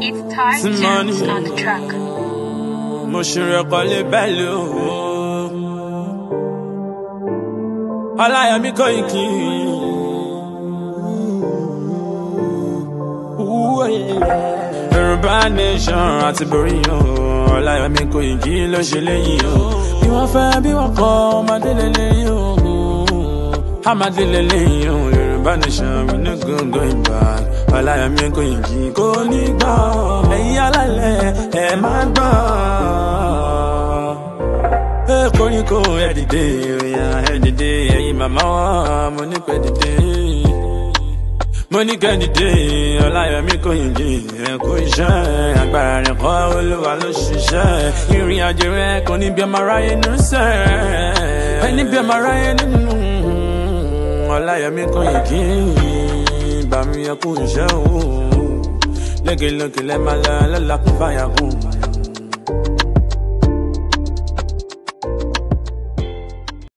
It's Tarzan's on the track. Mo ṣure kọ́lé bẹ́ẹ̀lì o. Ọláyọmí Kóìkì. Yorùbá nation àti borí o. Ọláyọmí Kóìkì ló ṣe léyìí o. Bí wọ́n fẹ́ bí wọ́n kọ̀ ọmọdé lélẹ́yìí o. Ọmọdé lélẹ́yìí o. Yorùbá nation we no go going back. Ọláyọmí Kóìkì kò ní gbọ́. Ẹ̀yin alálẹ̀ ẹ̀ máa gbọ́. Koríko ẹ dìde, oya ẹ dìde, ẹ̀yin màmá wa, mo ní pẹ́ dìde. Mo ní kẹ́ dìde, Ọláyọmí Kóìkì, ẹ kú iṣẹ́, agbára rẹ̀ kọ́ Olúwa ló ṣiṣẹ́. Ìrìn àjò rẹ̀ kò ní bí ọmọ aráyé nínú sẹ́, ẹni bí ọmọ aráyé nínú. Ọláyọmí Kóìkì, bá mi ẹ kú iṣẹ́ o. Lókè lókè lẹ́ máa lọ lọ́la kún fàyà kún.